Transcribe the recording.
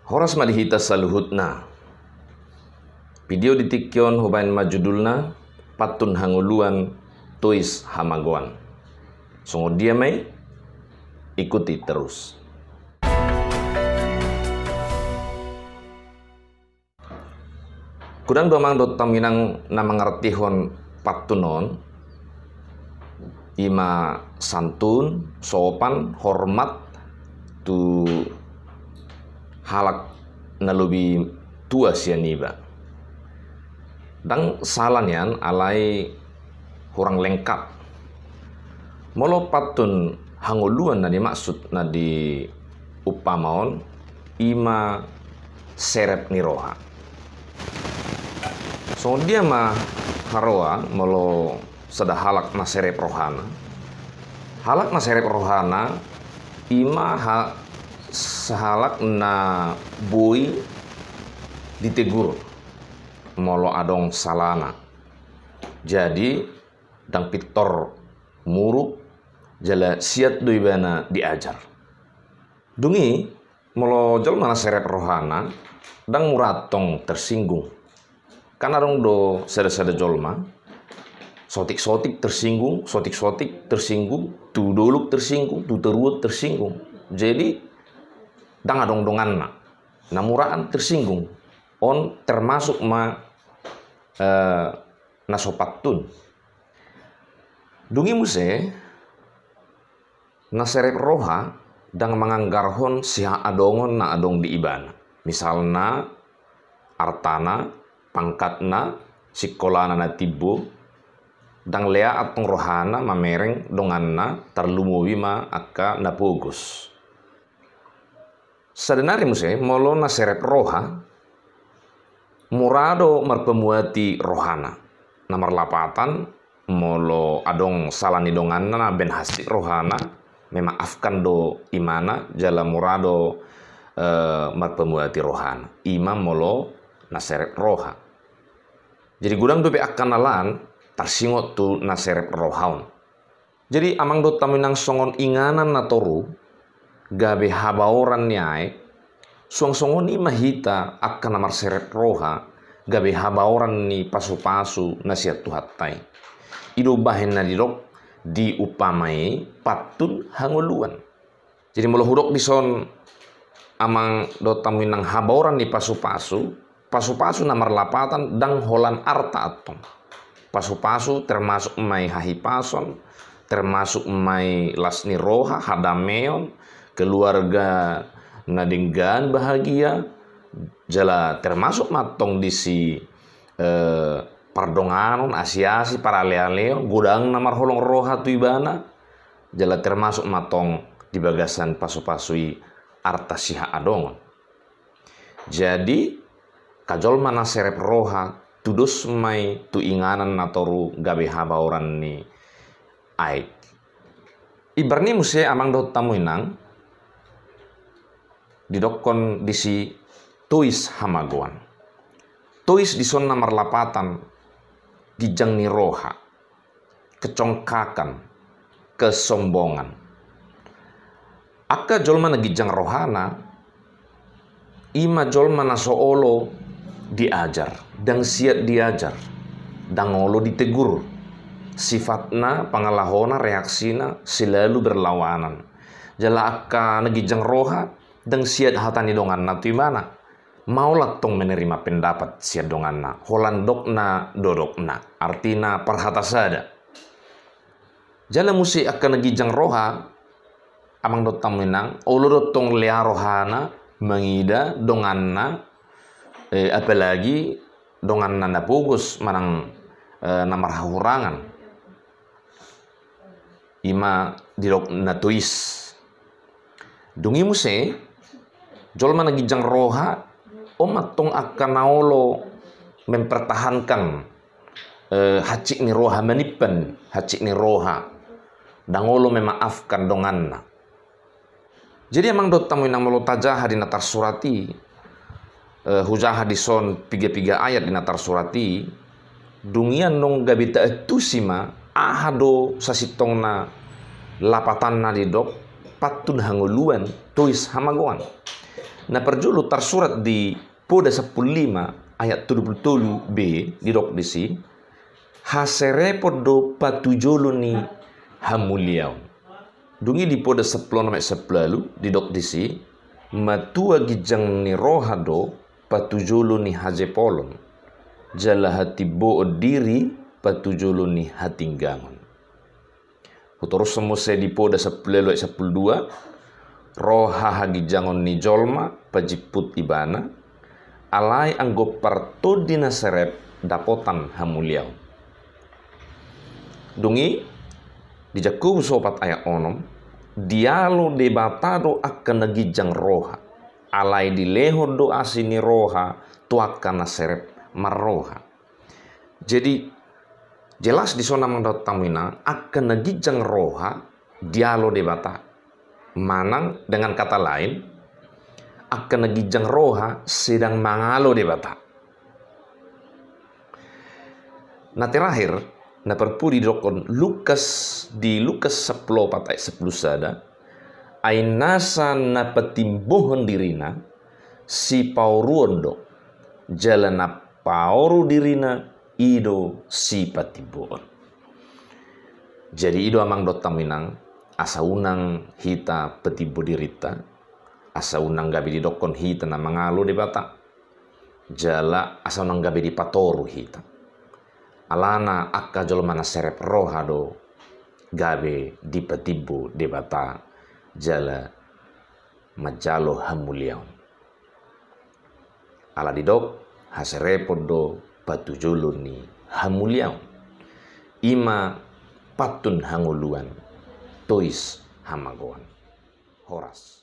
Horas malihita saluhutna. Video ditikyon hubain majudulna patun hanguluan tuis hamagoan. Sungguh dia may ikuti terus. Kudang domang dot taminang na mangartihon patunon ima santun, sopan, hormat tu halak na lebih tua sianiba. Dan salanyan alai kurang lengkap. Molo patun hanguluan na dimaksud na di upamaon ima serep niroha. So dia mah haroa molo sada halak na serep rohana. Halak na serep rohana ima sahalak na bui ditegur molo adong salana. Jadi dang pitor muruk jala siat duibana diajar. Dungi molo jol mana serep rohana dang muratong tersinggung. Karena dong do sada-sada jolma sotik-sotik tersinggung, sotik-sotik tersinggung, tu doluk tersinggung, tu teruut tersinggung. Jadi dang adong-dongan na muraan tersinggung. On termasuk nasopatun. Dungi muse na serep roha dang manganggarhon siha adongon na adong di ibana. Misalna artana, pangkatna, sikolana na tibo, dang lea atong rohana mamereng donganna tarlumuwi ma akka napugus. Sadenari muse molo na serep roha murado marpemuati rohana. Namar lapatan molo adong salani donganna na ben hasi rohana memaafkan do imana jala murado marpemuati rohana. Ima molo na serep roha. Jadi gudang dobe akanalan tarsingot tu na serep rohaun. Jadi amang do taminang songon inganan na toru gabe habaoran nyai songon ni mahita akan namar serep roha gabe habaoran ni pasu-pasu na siat tuhatai. Ido bahen na dirok diupamai patun hanguluan. Jadi molo hudok dison amang do taminang habaoran ni pasu-pasu namar lapatan dang holan arta atong. Pasu-pasu termasuk mai hahipason, termasuk mai lasni roha, hadameon, keluarga nadinggan bahagia, jala termasuk matong disi pardonganon, asiasi, paraleo, gudang namar holong roha tu ibana, jala termasuk matong di bagasan pasu-pasui arta siha adongon. Jadi kajol mana serep roha tudus mai tu inganan natoru gabe habaoran ni aik. Ibarni muse amang do tamuinang didokon disi tuis hamagoan. Tuis dison namar lapatan gijang ni roha, kecongkakan, kesombongan. Akka jolma na gijang rohana ima jolma na soolo diajar, dang siat diajar, dang olo ditegur. Sifatna, pangalahona, reaksina selalu berlawanan. Jala akka nagijang roha, dang siat hatani dongan na tu imana. Maulah tong menerima pendapat siat dongan na. Holandok na dodok na. Artina parhata sada. Jala musi akka nagijang roha, amang dotam menang, olo dotong lea rohana, mangida dongan na, apalagi dongan nanda pugus manang namar hahurangan ima dirok natuis dungi muse jolma nagijang roha omatong akan naolo mempertahankan hacik ni roha manipan hacik ni roha dangolo memaafkan donganna. Jadi amang dot tamu inang molo tajah di natar surati hujaha dison piga-piga ayat di natar surati dungian nong gabita etusima ahado sasitong na lapatan na didok patun hanguluan tuis hamagoan. Nah perjulu tersurat di Poda 15 ayat 77b di dok disi haserepot do patujolo ni hamuliau. Dungi di Poda 10 ayat 11 di dok disi matua gijang ni roha do patujolo ni hajepolon jala hati bo diri patujolo ni hatinggangon. Terus semua di Poda 10 ayat 12 roha hagi jangon ni jolma pajiput ibana alai anggo parto dina serep dapotan hamuliau. Dungi di Jakub sopat ayat onom dialo debatado akan nagijang roha alai di leho do asini roha tuakana serep marroha. Jadi jelas di sona mangdot tamina akan nagijang roha dialo debata. Manang dengan kata lain akan nagijang roha sedang mangalo debata. Nah terakhir na perpudi dokon Lukas di Lukas 10 patai 10 sada ainasa na petimbuhan dirina si pauruondo jalan na pauru dirina ido si patibuon. Jadi ido amang dotam minang asa unang hita petibu dirita, asa unang gabi di dokon hita na mangalo di bata, jala asa unang gabi di patoru hita. Alana akka jolo mana serep roha do gabe di petibu di bata, jala majalo hamuliau. Ala di dok haserepot do patujolo ni hamuliau. Ima patun hanguluan. Tois hamagoan. Horas.